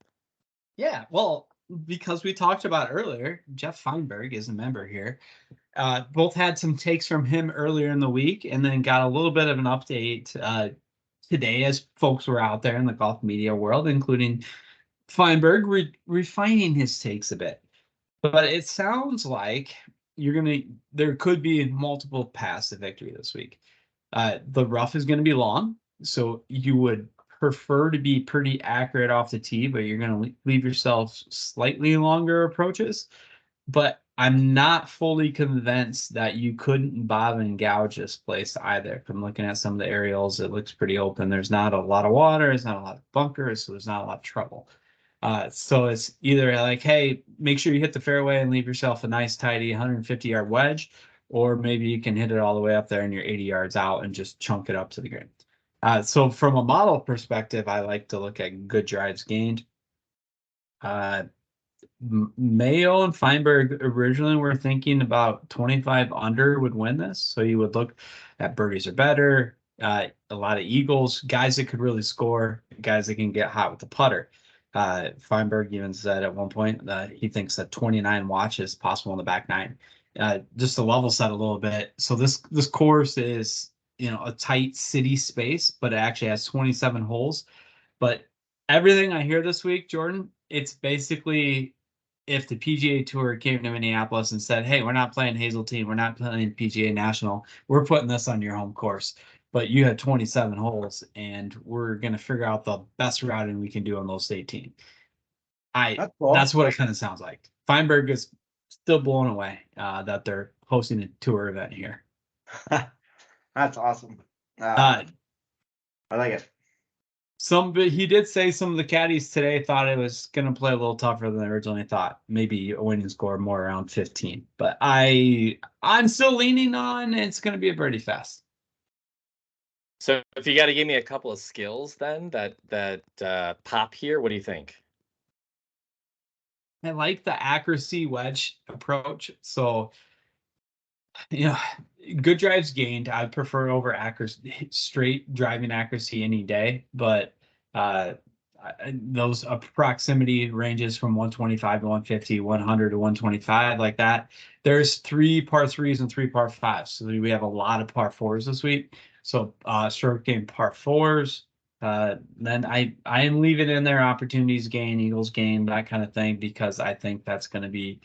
B: Yeah, well, because we talked about earlier, Jeff Feinberg is a member here. Both had some takes from him earlier in the week and then got a little bit of an update today as folks were out there in the golf media world, including Feinberg refining his takes a bit. But it sounds like there could be multiple paths to victory this week. The rough is going to be long, so you would prefer to be pretty accurate off the tee, but you're going to leave yourself slightly longer approaches. But I'm not fully convinced that you couldn't bob and gouge this place either. From looking at some of the aerials, it looks pretty open. There's not a lot of water, there's not a lot of bunkers, so there's not a lot of trouble. So it's either like, hey, make sure you hit the fairway and leave yourself a nice, tidy 150-yard wedge, or maybe you can hit it all the way up there and you're 80 yards out and just chunk it up to the green. So from a model perspective, I like to look at good drives gained. Mayo and Feinberg originally were thinking about 25 under would win this. So you would look at birdies are better, a lot of eagles, guys that could really score, guys that can get hot with the putter. Feinberg even said at one point that he thinks that 29 watch is possible in the back 9. Just to level set a little bit. So this course is, a tight city space, but it actually has 27 holes. But everything I hear this week, Jordan, it's basically if the PGA Tour came to Minneapolis and said, hey, we're not playing Hazeltine, we're not playing PGA National, we're putting this on your home course. But you had 27 holes, and we're going to figure out the best routing we can do on those 18.
D: That's cool.
B: That's what it kind of sounds like. Feinberg is still blown away that they're hosting a tour event here.
D: That's awesome.
B: Uh,
D: I like it.
B: But he did say some of the caddies today thought it was going to play a little tougher than they originally thought. Maybe a winning score more around 15. But I'm still leaning on it's going to be a birdie fest.
A: So if you got to give me a couple of skills then that pop here, what do you think?
B: I like the accuracy wedge approach. So, good drives gained. I'd prefer over accuracy, straight driving accuracy any day. But those proximity ranges from 125 to 150, 100 to 125, like that. There's 3 par 3s and 3 par 5s. So we have a lot of par 4s this week. So short game par 4s. Then I am leaving in there opportunities gain, Eagles gain, that kind of thing, because I think that's going to be,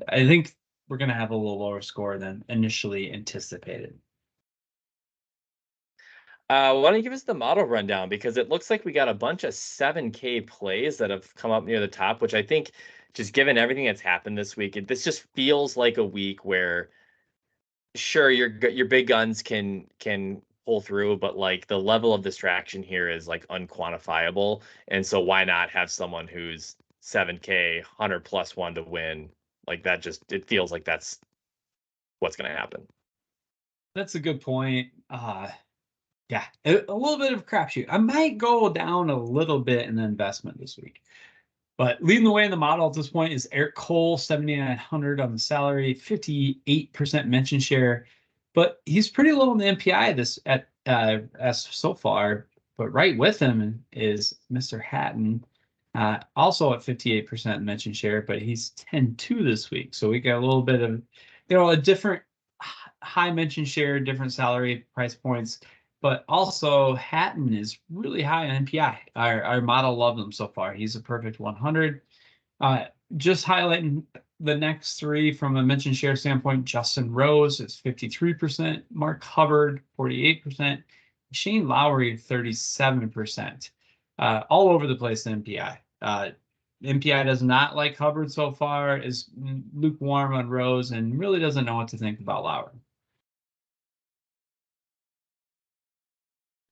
B: I think we're going to have a little lower score than initially anticipated.
A: Why don't you give us the model rundown? Because it looks like we got a bunch of 7K plays that have come up near the top, which I think, just given everything that's happened this week, this just feels like a week where, sure, your big guns can pull through, but like the level of distraction here is like unquantifiable, and so why not have someone who's 7K 100+1 to win? Like that, just it feels like that's what's going to happen.
B: That's a good point. Yeah, a little bit of a crapshoot. I might go down a little bit in the investment this week. But leading the way in the model at this point is Eric Cole, 7,900 on the salary, 58% mention share. But he's pretty low in the MPI as so far. But right with him is Mr. Hatton, also at 58% mention share, but he's 10-2 this week. So we got a little bit of, a different high mention share, different salary price points. But also Hatton is really high on MPI. Our model loved him so far. He's a perfect 100. Just highlighting the next 3 from a mention share standpoint, Justin Rose is 53%, Mark Hubbard 48%, Shane Lowry 37%. All over the place in MPI. MPI does not like Hubbard so far, is lukewarm on Rose, and really doesn't know what to think about Lowry.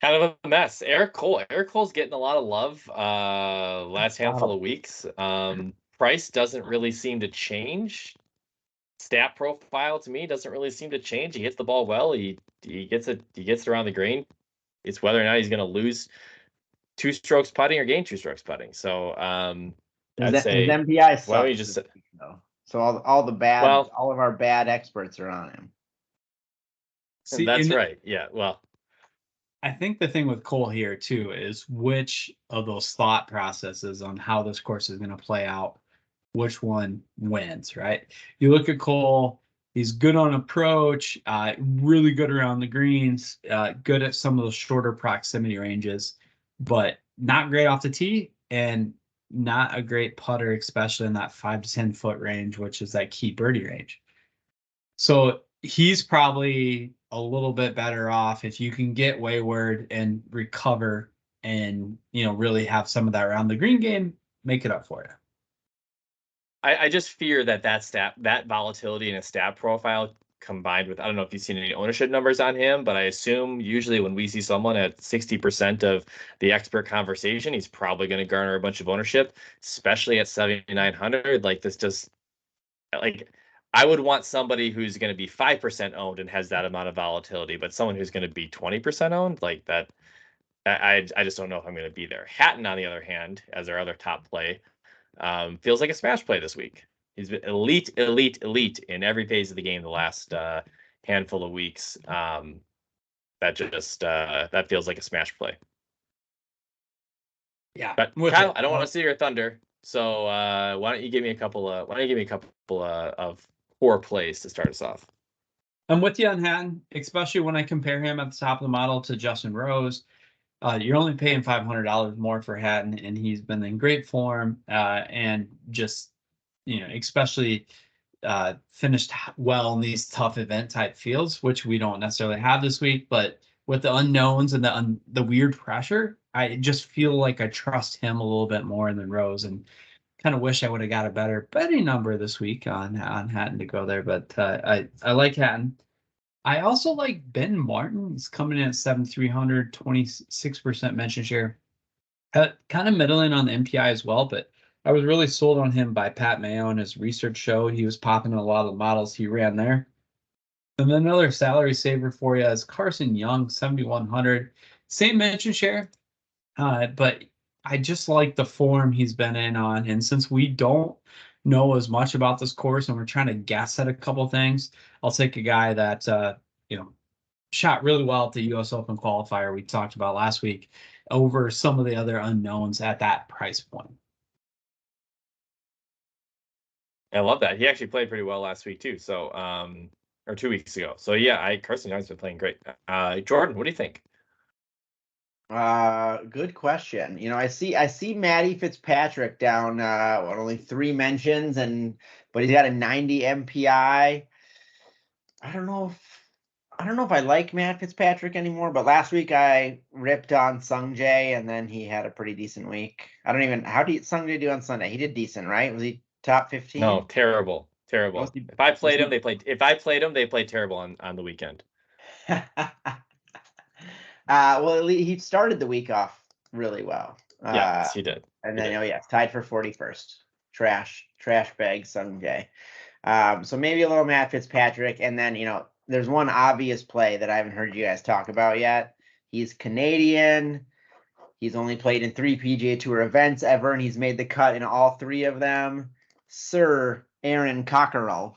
A: Kind of a mess. Eric Cole's getting a lot of love last handful of weeks. Price doesn't really seem to change. Stat profile to me doesn't really seem to change. He hits the ball well. He gets it around the green. It's whether or not he's going to lose 2 strokes putting or gain 2 strokes putting. So I'd say
D: his MPI sucks.
A: Why don't you just
D: so all of our bad experts are on him.
B: See,
A: that's right. Yeah. Well,
B: I think the thing with Cole here too is which of those thought processes on how this course is going to play out, which one wins, right? You look at Cole, he's good on approach, really good around the greens, good at some of those shorter proximity ranges, but not great off the tee and not a great putter, especially in that 5 to 10 foot range, which is that key birdie range. So he's probably a little bit better off if you can get wayward and recover and, really have some of that around the green game, make it up for you.
A: I just fear that volatility in a stat profile combined with, I don't know if you've seen any ownership numbers on him, but I assume usually when we see someone at 60% of the expert conversation, he's probably going to garner a bunch of ownership, especially at 7,900. Like this just I would want somebody who's going to be 5% owned and has that amount of volatility, but someone who's going to be 20% owned like that, I just don't know if I'm going to be there. Hatton, on the other hand, as our other top play, feels like a smash play this week. He's been elite in every phase of the game the last handful of weeks. That feels like a smash play.
B: Yeah,
A: but Kyle, I don't want to steal your thunder. So why don't you give me a couple of core plays to start us off?
B: I'm with you on Hatton, especially when I compare him at the top of the model to Justin Rose. You're only paying $500 more for Hatton, and he's been in great form and just, especially finished well in these tough event type fields, which we don't necessarily have this week. But with the unknowns and the weird pressure, I just feel like I trust him a little bit more than Rose. And kind of wish I would have got a better betting number this week on Hatton to go there, but I like Hatton. I also like Ben Martin. He's coming in at 7,300, 26% mention share. Kind of middling on the MPI as well, but I was really sold on him by Pat Mayo and his research showed he was popping in a lot of the models he ran there. And then another salary saver for you is Carson Young, 7,100. Same mention share, but I just like the form he's been in on. And since we don't know as much about this course and we're trying to guess at a couple things, I'll take a guy that, shot really well at the U.S. Open qualifier we talked about last week over some of the other unknowns at that price point.
A: I love that. He actually played pretty well last week too. So, or 2 weeks ago. So yeah, Carson Young's been playing great. Jordan, what do you think?
D: Good question. You know, I see Matty Fitzpatrick down only 3 mentions, but he's got a 90 MPI. I don't know if I like Matt Fitzpatrick anymore, but last week I ripped on Sung Jae and then he had a pretty decent week. How did Sung Jae do on Sunday? He did decent, right? Was he top 15?
A: No, terrible. If I played him, they played terrible on the weekend.
D: Well, he started the week off really well.
A: Yes, he did.
D: And then, tied for 41st. Trash bag Sung Jae. So maybe a little Matt Fitzpatrick. And then, there's one obvious play that I haven't heard you guys talk about yet. He's Canadian. He's only played in 3 PGA Tour events ever, and he's made the cut in all 3 of them. Sir Aaron Cockerell.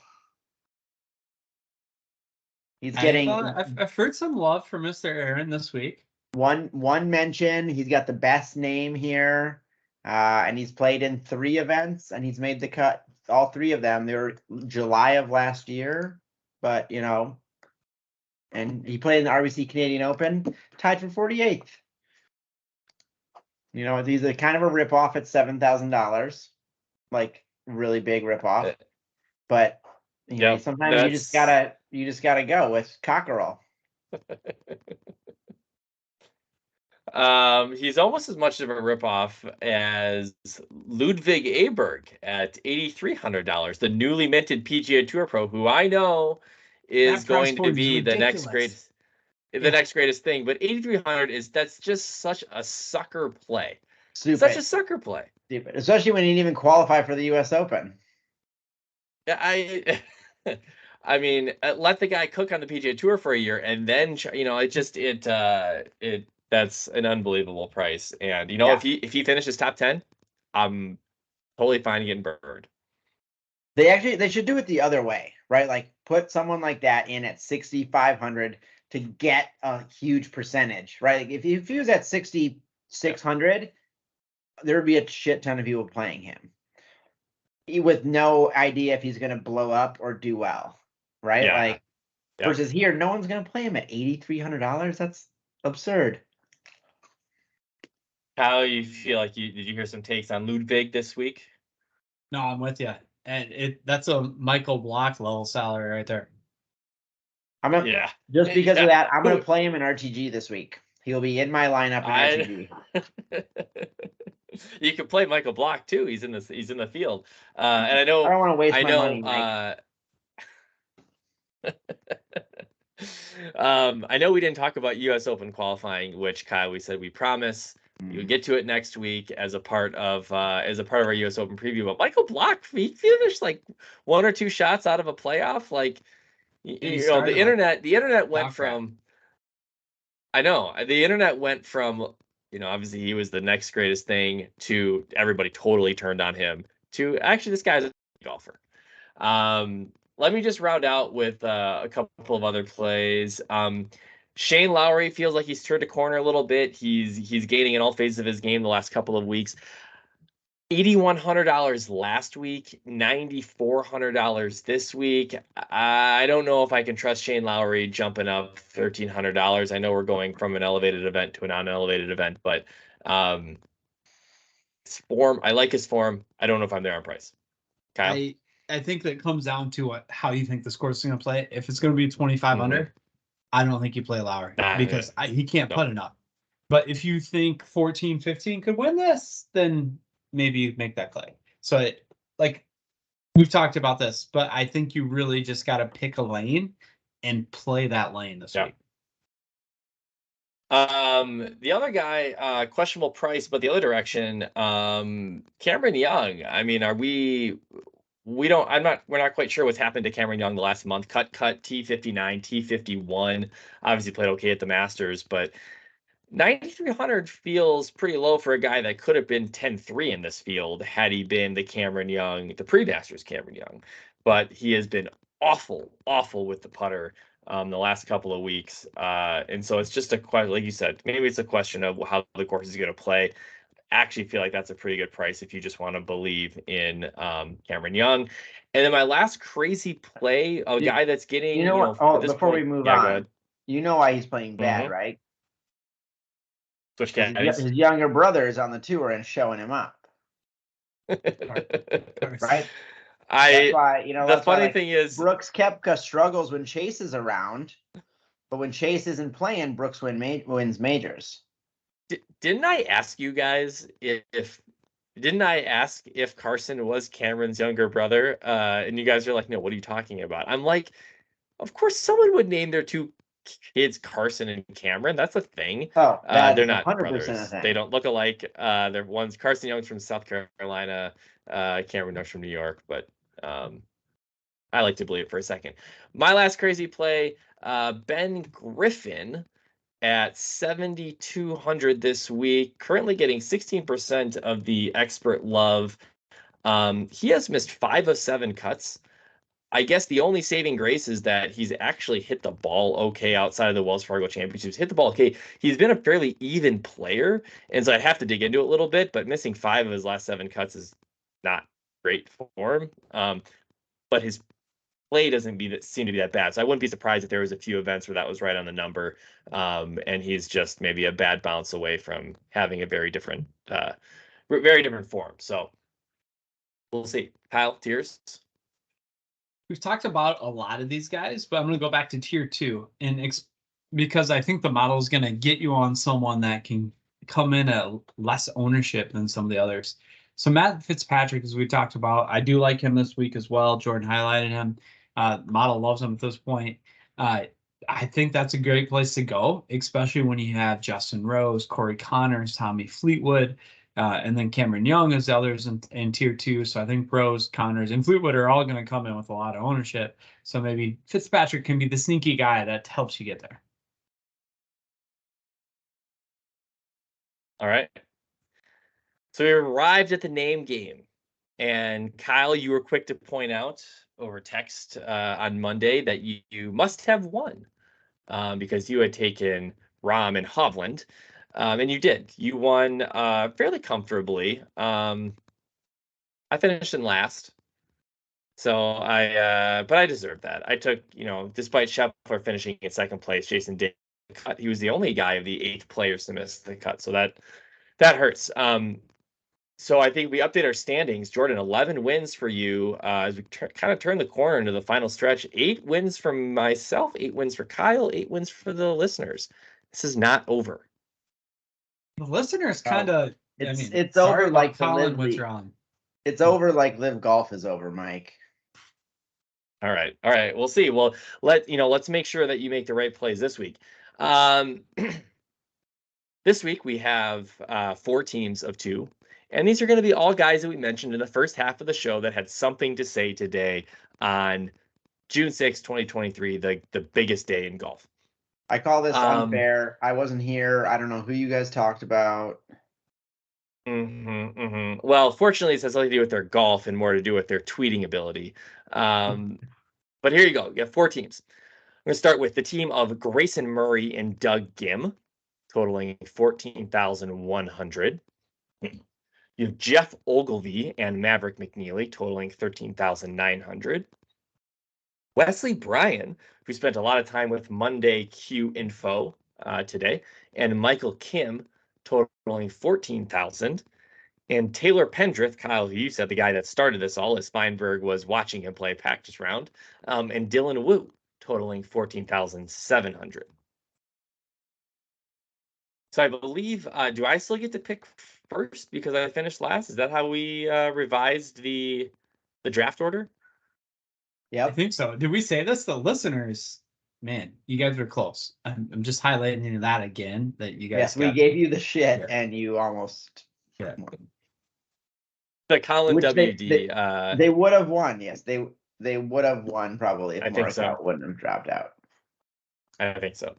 D: He's getting.
B: I've heard some love for Mr. Aaron this week.
D: One mention. He's got the best name here, and he's played in 3 events, and he's made the cut. All 3 of them. They were July of last year, but and he played in the RBC Canadian Open, tied for 48th. He's a kind of a ripoff at $7,000, like really big ripoff. But sometimes you just gotta go with Cockerell.
A: He's almost as much of a ripoff as Ludwig Aberg at $8,300, the newly minted PGA Tour pro, who I know is going to be the next greatest thing. But 8,300 that's just such a sucker play.
D: Stupid.
A: Such a sucker play.
D: Stupid, especially when he didn't even qualify for the U.S. Open.
A: Yeah, I mean, let the guy cook on the PGA Tour for a year, and then that's an unbelievable price. And if he finishes top 10, I'm totally fine getting burned.
D: They should do it the other way, right? Like put someone like that in at 6,500 to get a huge percentage, right? Like if he was at 6,600, there would be a shit ton of people playing him with no idea if he's going to blow up or do well, right? Versus here, no one's going to play him at $8,300. That's absurd.
A: How you feel like did you hear some takes on Ludwig this week?
B: No, I'm with you. And that's a Michael Block level salary right there.
D: Just because of that, I'm going to play him in RTG this week. He'll be in my lineup in RTG.
A: You can play Michael Block too. He's in the field. And I know
D: I don't want to waste my money, Mike.
A: I know we didn't talk about U.S. Open qualifying, which Kyle, we said we promise. You'll get to it next week as a part of our U.S. Open preview. But Michael Block, he finished like 1 or 2 shots out of a playoff. Like, the internet went from. I know the internet went from, obviously he was the next greatest thing to everybody totally turned on him to actually this guy's a golfer. Let me just round out with a couple of other plays. Shane Lowry feels like he's turned a corner a little bit. He's gaining in all phases of his game the last couple of weeks. $8,100 last week, $9,400 this week. I don't know if I can trust Shane Lowry jumping up $1,300. I know we're going from an elevated event to a non-elevated event, but his form, I like his form. I don't know if I'm there on price. Kyle?
B: I think that comes down to how you think this course is going to play. If it's going to be 25 under, I don't think you play Lowry because he can't putt enough. But if you think 14, 15 could win this, then maybe you make that play. So like we've talked about this, but I think you really just got to pick a lane and play that lane this week.
A: The other guy, questionable price, but the other direction, Cameron Young. I mean, we're not quite sure what's happened to Cameron Young the last month. Cut, T59, T51, obviously played okay at the Masters, but 9,300 feels pretty low for a guy that could have been 10-3 in this field had he been the pre-Masters Cameron Young. But he has been awful with the putter the last couple of weeks. And so it's just a question, like you said, maybe it's a question of how the course is going to play. Actually feel like that's a pretty good price if you just want to believe in Cameron Young. And then my last crazy play, a guy that's getting,
D: before we move on, you know why he's playing bad, right?
A: Switch caddies.
D: His younger brother is on the tour and showing him up. Right? That's why,
A: the funny thing is
D: Brooks Koepka struggles when Chase is around, but when Chase isn't playing, Brooks wins majors.
A: Didn't I ask you guys if Carson was Cameron's younger brother? And you guys are like, no, what are you talking about? I'm like, of course someone would name their two kids Carson and Cameron. That's a thing.
D: Oh,
A: they're not
D: 100%
A: brothers. They don't look alike. They're one's Carson Young's from South Carolina, Cameron Young's from New York, but I like to believe it for a second. My last crazy play, Ben Griffin at 7,200 this week, currently getting 16% of the expert love. He has missed 5 of 7 cuts. I guess the only saving grace is that he's actually hit the ball okay outside of the Wells Fargo Championships. Hit the ball okay. He's been a fairly even player, and so I'd have to dig into it a little bit, but missing 5 of his last 7 cuts is not great for him. But his play doesn't seem to be that bad. So I wouldn't be surprised if there was a few events where that was right on the number. And he's just maybe a bad bounce away from having a very different form. So we'll see. Kyle, tiers?
B: We've talked about a lot of these guys, but I'm going to go back to tier 2 because I think the model is going to get you on someone that can come in at less ownership than some of the others. So Matt Fitzpatrick, as we talked about, I do like him this week as well. Jordan highlighted him. Model loves him at this point. I think that's a great place to go, especially when you have Justin Rose, Corey Connors, Tommy Fleetwood, and then Cameron Young as the others in tier 2. So I think Rose, Connors, and Fleetwood are all going to come in with a lot of ownership. So maybe Fitzpatrick can be the sneaky guy that helps you get there.
A: All right. So we arrived at the name game. And Kyle, you were quick to point out over text on Monday that you must have won because you had taken Rahm and Hovland. And you did. You won fairly comfortably. I finished in last. So but I deserved that. I took, despite Scheffler finishing in second place, Jason did cut. He was the only guy of the 8 players to miss the cut. So that hurts. So I think we update our standings. Jordan, 11 wins for you as we kind of turn the corner into the final stretch. 8 wins from myself, 8 wins for Kyle, 8 wins for the listeners. This is not over.
B: The listeners kind of.
D: It's over like
B: Colin withdrawn.
D: It's over like Live Golf is over, Mike.
A: All right. We'll see. Well, let's make sure that you make the right plays this week. This week we have 4 teams of 2. And these are going to be all guys that we mentioned in the first half of the show that had something to say today on June 6, 2023, the biggest day in golf.
D: I call this unfair. I wasn't here. I don't know who you guys talked about.
A: Well, fortunately, this has nothing to do with their golf and more to do with their tweeting ability. But here you go. You have 4 teams. I'm going to start with the team of Grayson Murray and Doug Gim, totaling 14,100. You have Jeff Ogilvy and Maverick McNeely, totaling 13,900. Wesley Bryan, who spent a lot of time with Monday Q Info today, and Michael Kim, totaling 14,000. And Taylor Pendrith, Kyle, who you said the guy that started this all, as Feinberg was watching him play practice round, and Dylan Wu, totaling 14,700. So I believe, do I still get to pick first because I finished last? Is that how we revised the draft order?
B: I
D: Yep.
B: think so. Did we say this? The listeners, man, you guys were close. I'm just highlighting that again, that you guys
D: Yes, we
B: got.
D: gave you the shit,
B: Yeah.
D: and you almost.
B: Yeah.
A: The Colin
D: Which
A: WD.
D: They would have won. Yes, they would have won probably if
A: I think so.
D: Morikawa wouldn't have dropped out.
A: I think so.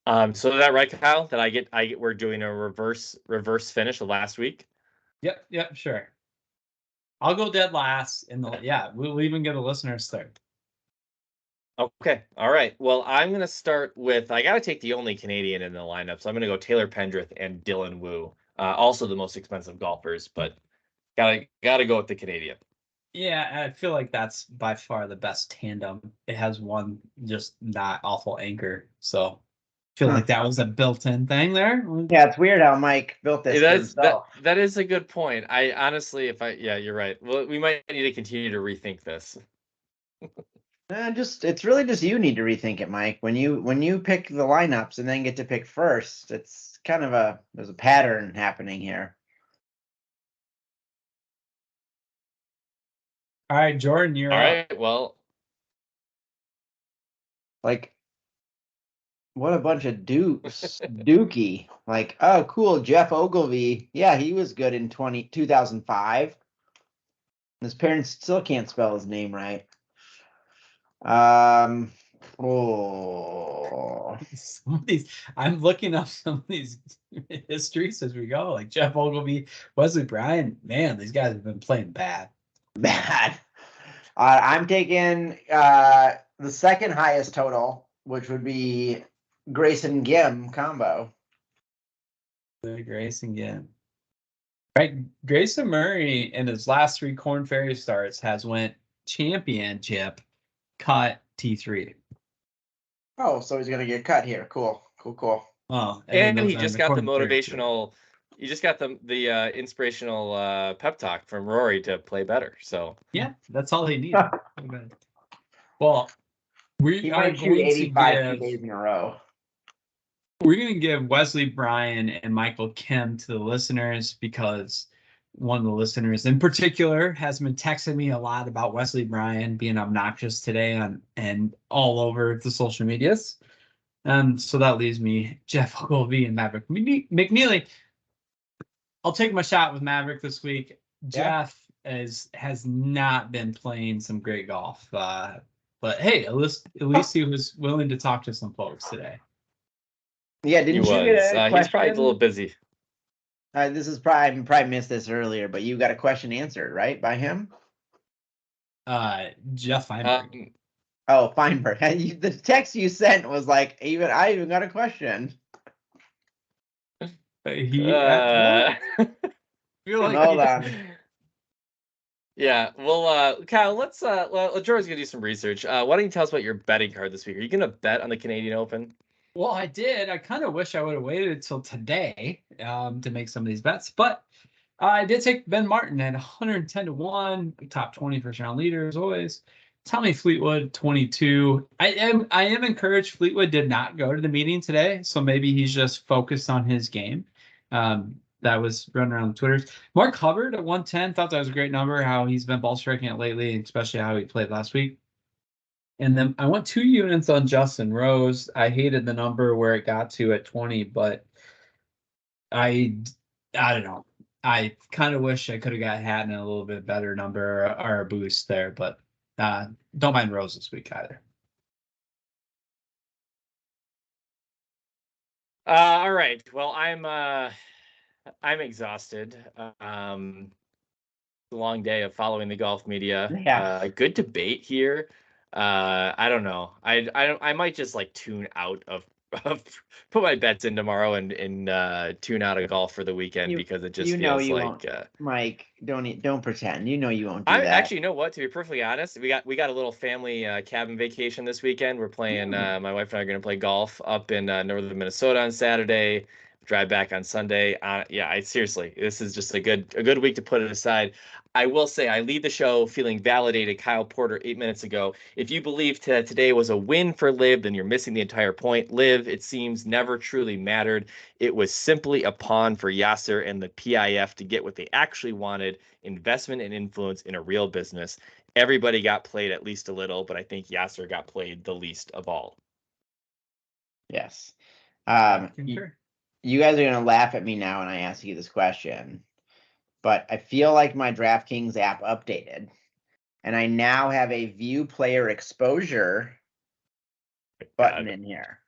A: So is that right, Kyle? That I get we're doing a reverse finish of last week.
B: Yep, sure. I'll go dead last, and we'll even get a listener's third.
A: Okay, all right. Well, I'm gonna start with I gotta take the only Canadian in the lineup, so I'm gonna go Taylor Pendrith and Dylan Wu. Also the most expensive golfers, but gotta go with the Canadian.
B: Yeah, I feel like that's by far the best tandem. It has one just not awful anchor, so I feel like that was a built-in thing there.
D: Yeah, it's weird how Mike built this.
A: That is a good point. I honestly, you're right. Well, we might need to continue to rethink this.
D: It's really just you need to rethink it, Mike. When you pick the lineups and then get to pick first, it's kind of there's a pattern happening here.
B: All right, Jordan, you're
A: All
B: up.
A: right. Well,
D: like, what a bunch of dukes, Dookie. Like, oh, cool, Jeff Ogilvy. Yeah, he was good in 2005. His parents still can't spell his name right.
B: Some of these, I'm looking up some of these histories as we go. Like Jeff Ogilvy, Wesley Bryan. Man, these guys have been playing bad.
D: Bad. I'm taking the second highest total, which would be Grayson Gim combo.
B: The Grayson Gim. Right, Grayson Murray in his last 3 Corn Ferry starts has went championship cut T3.
D: Oh, so he's gonna get cut here. Cool.
B: Oh,
A: and he just got the motivational. You just got the inspirational pep talk from Rory to play better. So
B: yeah, that's all they need. Well,
D: he might shoot 85 2 days in a row.
B: We're going to give Wesley Bryan and Michael Kim to the listeners because one of the listeners in particular has been texting me a lot about Wesley Bryan being obnoxious today and all over the social medias. So that leaves me Jeff Ogilvy and Maverick McNeely. I'll take my shot with Maverick this week.
D: Yeah.
B: Jeff has not been playing some great golf. But hey, at least he was willing to talk to some folks today.
D: Yeah, didn't you get a question?
A: He's probably a little busy.
D: This is I probably missed this earlier, but you got a question answered, right, by him?
B: Jeff Feinberg.
D: Feinberg. The text you sent was like, I even got a question. Hold on.
A: Yeah, well, Kyle, let's Jordan's gonna do some research. Why don't you tell us about your betting card this week? Are you gonna bet on the Canadian Open?
B: Well, I did. I kind of wish I would have waited till today to make some of these bets, but I did take Ben Martin at 110-1, top 20 first round leader as always. Tommy Fleetwood 22. I am encouraged. Fleetwood did not go to the meeting today, so maybe he's just focused on his game. That was running around the Twitters. Mark Hubbard at 110. Thought that was a great number. How he's been ball striking it lately, especially how he played last week. And then I went 2 units on Justin Rose. I hated the number where it got to at 20, but I don't know. I kind of wish I could have got Hatton a little bit better number or a boost there, but don't mind Rose this week either.
A: All right. Well, I'm exhausted. A long day of following the golf media.
D: Yeah.
A: Good debate here. I don't know. I might just like tune out of put my bets in tomorrow and tune out of golf for the weekend because it just feels like
D: won't. Mike, don't pretend. You know you won't do that.
A: Actually, you know what? To be perfectly honest, we got a little family cabin vacation this weekend. We're playing. My wife and I are going to play golf up in northern Minnesota on Saturday. drive back on Sunday. Yeah, I seriously, this is just a good week to put it aside. I will say I leave the show feeling validated. Kyle Porter 8 minutes ago. If you believe today was a win for Liv, then you're missing the entire point. Liv, it seems, never truly mattered. It was simply a pawn for Yasser and the PIF to get what they actually wanted, investment and influence in a real business. Everybody got played at least a little, but I think Yasser got played the least of all.
D: Yes.
B: Concur.
D: You guys are going to laugh at me now when I ask you this question, but I feel like my DraftKings app updated, and I now have a view player exposure button in here.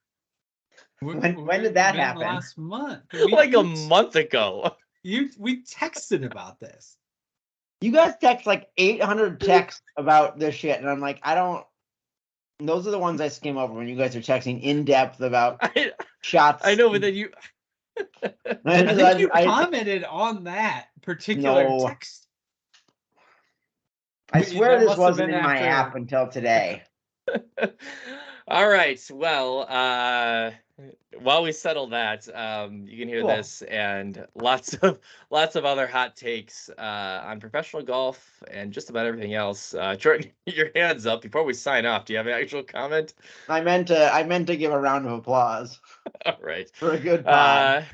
D: When did that happen?
B: Last month.
A: Like a month ago.
B: We texted about this.
D: You guys text like 800 texts about this shit, and I'm like, those are the ones I skim over when you guys are texting in depth about shots.
A: I know, but then you.
B: I think you commented on that particular text.
D: I swear this wasn't in my app until today.
A: All right. Well, while we settle that, you can hear this and lots of other hot takes on professional golf and just about everything else. Jordan, your hands up before we sign off. Do you have an actual comment?
D: I meant to give a round of applause.
A: All right.
D: For a good pod.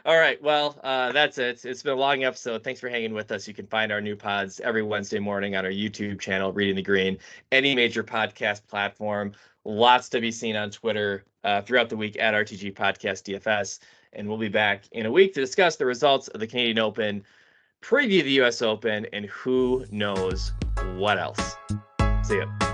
A: All right. Well, that's it. It's been a long episode. Thanks for hanging with us. You can find our new pods every Wednesday morning on our YouTube channel, Reading the Green, any major podcast platform. Lots to be seen on Twitter throughout the week at RTG Podcast DFS. And we'll be back in a week to discuss the results of the Canadian Open, preview the US Open, and who knows what else. See ya.